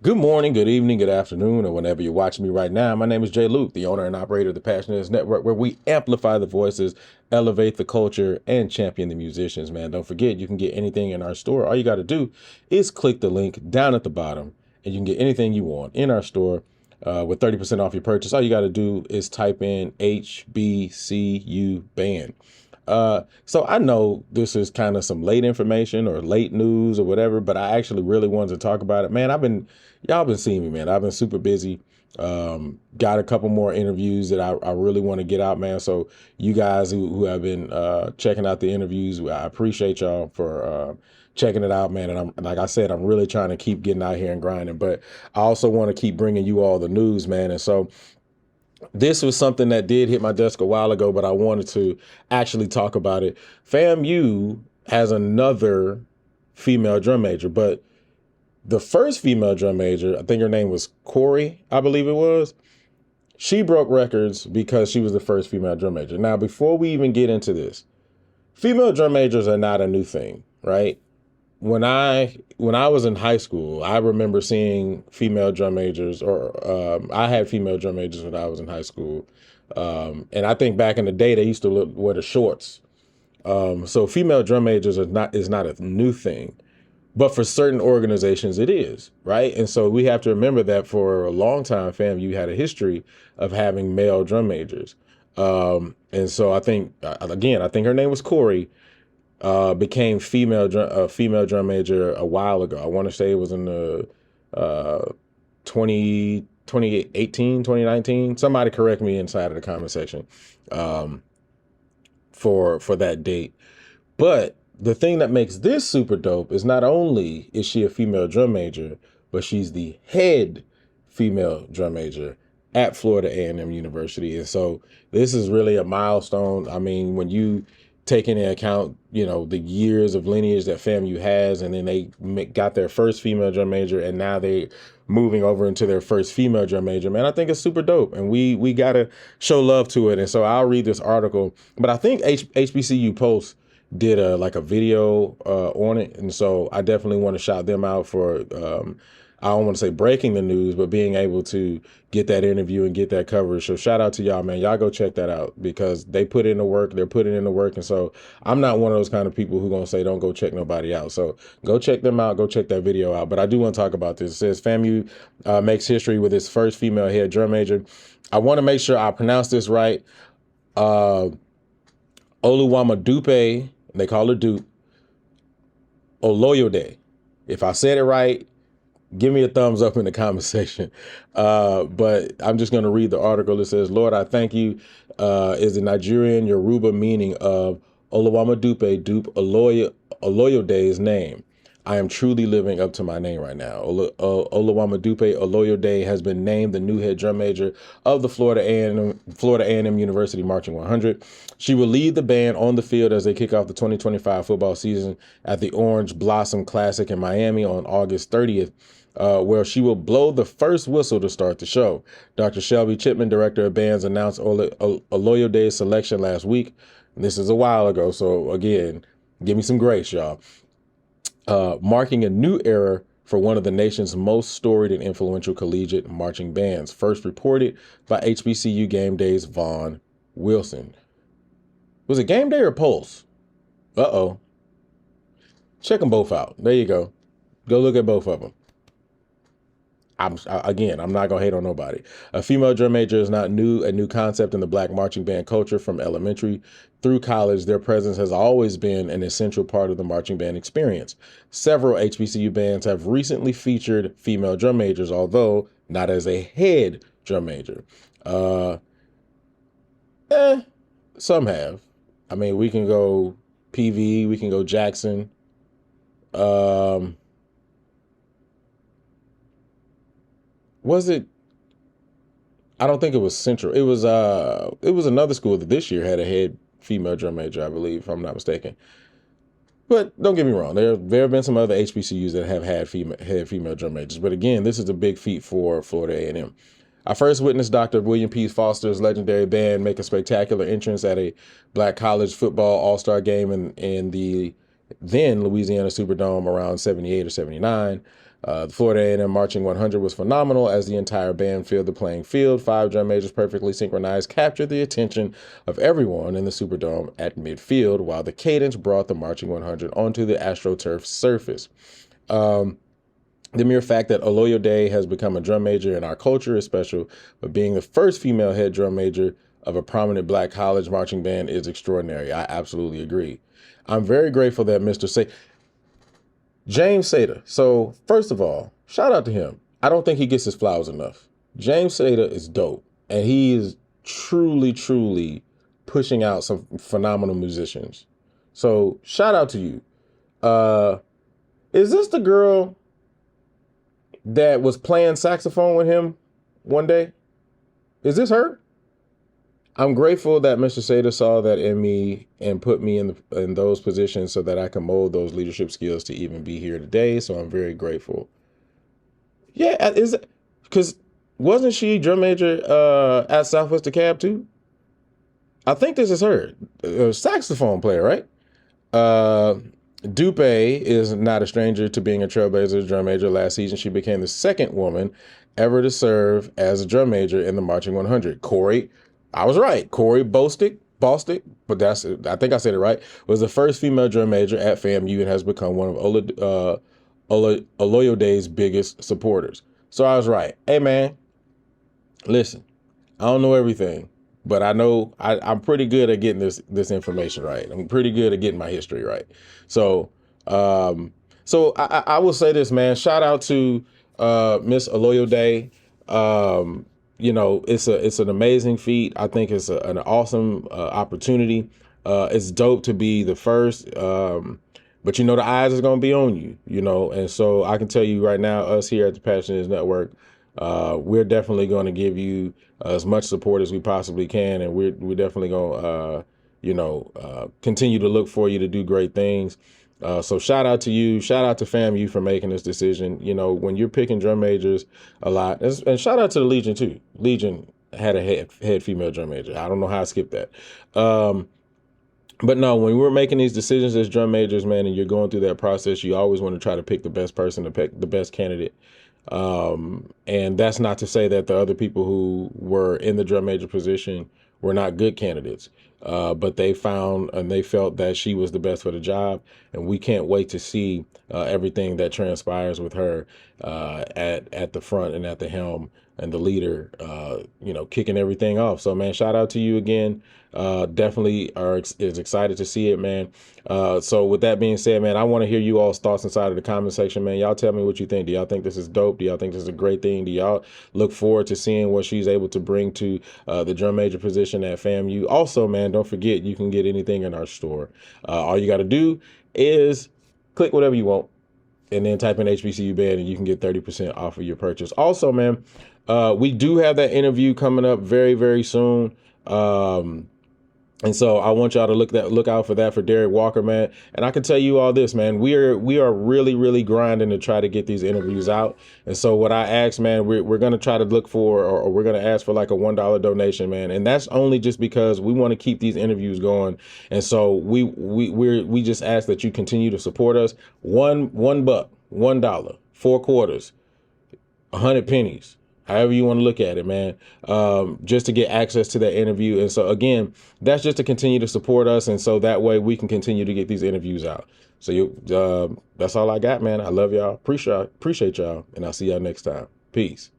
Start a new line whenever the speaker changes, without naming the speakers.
Good morning, good evening, good afternoon, or whenever you're watching me right now. My name is Jay Luke, the owner and operator of the Passionates Network, where we amplify the voices, elevate the culture, and champion the musicians, man. Don't forget, you can get anything in our store. All you got to do is click the link down at the bottom, and you can get anything you want in our store with 30% off your purchase. All you got to do is type in HBCU band. So I know this is kind of some late information or late news or whatever, but I actually really wanted to talk about it. Man, y'all been seeing me, man. I've been super busy. Got a couple more interviews that I really want to get out, man. So you guys who have been checking out the interviews, I appreciate y'all for checking it out, man. And like I said, I'm really trying to keep getting out here and grinding, but I also want to keep bringing you all the news, man. And so this was something that did hit my desk a while ago, but I wanted to actually talk about it. FAMU has another female drum major, but the first female drum major, I think her name was Corey, I believe it was. She broke records because she was the first female drum major. Now, before we even get into this, female drum majors are not a new thing, right? When I was in high school, I remember seeing female drum majors, or I had female drum majors when I was in high school, and I think back in the day they used to wear the shorts. So female drum majors is not a new thing, but for certain organizations it is, right? And so we have to remember that for a long time, FAMU had a history of having male drum majors, and so I think again, I think her name was Corey. Became female drum major a while ago. I want to say it was in the 2018, 2019. Somebody correct me inside of the comment section for that date. But the thing that makes this super dope is not only is she a female drum major, but she's the head female drum major at Florida A&M University. And so this is really a milestone. I mean, when you take into account, the years of lineage that FAMU has, and then they got their first female drum major, and now they moving over into their first female drum major, man, I think it's super dope, and we gotta show love to it. And so I'll read this article, but I think HBCU Post did a video on it, and so I definitely want to shout them out for I don't want to say breaking the news, but being able to get that interview and get that coverage. So shout out to y'all, man. Y'all go check that out because they put in the work. They're putting in the work. And so I'm not one of those kind of people who going to say, don't go check nobody out. So go check them out. Go check that video out. But I do want to talk about this. It says FAMU makes history with its first female head drum major. I want to make sure I pronounce this right. Oluwamadupe, they call her Dupe, Oloyode. If I said it right, give me a thumbs up in the comment section. But I'm just going to read the article. It says, Lord, I thank you is the Nigerian Yoruba meaning of Oluwamadupe Dupe Oloyode's name. I am truly living up to my name right now. Oluwamadupe Oloyode has been named the new head drum major of the Florida A&M University Marching 100. She will lead the band on the field as they kick off the 2025 football season at the Orange Blossom Classic in Miami on August 30th. Where she will blow the first whistle to start the show. Dr. Shelby Chipman, director of bands, announced Oloyode's selection last week. This is a while ago, so again, give me some grace, y'all. Marking a new era for one of the nation's most storied and influential collegiate marching bands, first reported by HBCU Game Day's Vaughn Wilson. Was it Game Day or Pulse? Uh-oh. Check them both out. There you go. Go look at both of them. I'm not going to hate on nobody. A female drum major is not a new concept in the Black marching band culture. From elementary through college, their presence has always been an essential part of the marching band experience. Several HBCU bands have recently featured female drum majors, although not as a head drum major. Some have. I mean, we can go PV, we can go Jackson. Was it? I don't think it was Central. It was another school that this year had a head female drum major, I believe, if I'm not mistaken. But don't get me wrong, there have been some other HBCUs that have had female drum majors. But again, this is a big feat for Florida A&M. I first witnessed Dr. William P. Foster's legendary band make a spectacular entrance at a Black college football all-star game in the then Louisiana Superdome around 78 or 79. The Florida A&M Marching 100 was phenomenal as the entire band filled the playing field. 5 drum majors perfectly synchronized captured the attention of everyone in the Superdome at midfield, while the cadence brought the Marching 100 onto the AstroTurf surface. The mere fact that Oloyede has become a drum major in our culture is special, but being the first female head drum major of a prominent black college marching band is extraordinary. I absolutely agree. I'm very grateful that James Seda. So, first of all, shout out to him. I don't think he gets his flowers enough. James Seda is dope, and he is truly, truly pushing out some phenomenal musicians. So, shout out to you. Is this the girl that was playing saxophone with him one day? Is this her? I'm grateful that Mr. Seda saw that in me and put me in those positions so that I can mold those leadership skills to even be here today. So I'm very grateful. Yeah, because wasn't she drum major at Southwest DeKalb too? I think this is her, a saxophone player, right? Dupe is not a stranger to being a trailblazer drum major. Last season, she became the second woman ever to serve as a drum major in the Marching 100. Corey, I was right. Corey Bostick, but I think I said it right, was the first female drum major at FAMU and has become one of Oloyode's biggest supporters. So I was right. Hey, man, listen, I don't know everything, but I know I'm pretty good at getting this information right. I'm pretty good at getting my history right. So I will say this, man. Shout out to Miss Oloyode. It's an amazing feat. I think it's an awesome opportunity. It's dope to be the first. But the eyes is gonna be on you, and so I can tell you right now, us here at the Passionate Network, we're definitely going to give you as much support as we possibly can, and we're definitely going to continue to look for you to do great things. So shout out to you, shout out to FAMU for making this decision. When you're picking drum majors a lot, and shout out to the Legion too. Legion had a head female drum major. I don't know how I skipped that. But no, when we're making these decisions as drum majors, man, and you're going through that process, you always want to try to pick the best person, to pick the best candidate. And that's not to say that the other people who were in the drum major position were not good candidates, but they found and they felt that she was the best for the job. And we can't wait to see everything that transpires with her at the front and at the helm and the leader, kicking everything off. So, man, shout out to you again. Definitely is excited to see it, man. So with that being said, man, I want to hear you all's thoughts inside of the comment section, man. Y'all tell me what you think. Do y'all think this is dope? Do y'all think this is a great thing? Do y'all look forward to seeing what she's able to bring to the drum major position at FAMU? Also, man, don't forget, you can get anything in our store. All you got to do is click whatever you want and then type in HBCU band and you can get 30% off of your purchase. Also, man, we do have that interview coming up very, very soon. And so I want y'all to look out for that for Derek Walker, man. And I can tell you all this, man. We are really, really grinding to try to get these interviews out. And so what I ask, man, we're going to try to look for, or we're going to ask for like a $1 donation, man. And that's only just because we want to keep these interviews going. And so we just ask that you continue to support us. $1, $1, 4 quarters, 100 pennies. However you want to look at it, man, just to get access to that interview. And so, again, that's just to continue to support us. And so that way we can continue to get these interviews out. So that's all I got, man. I love y'all. Appreciate y'all. And I'll see y'all next time. Peace.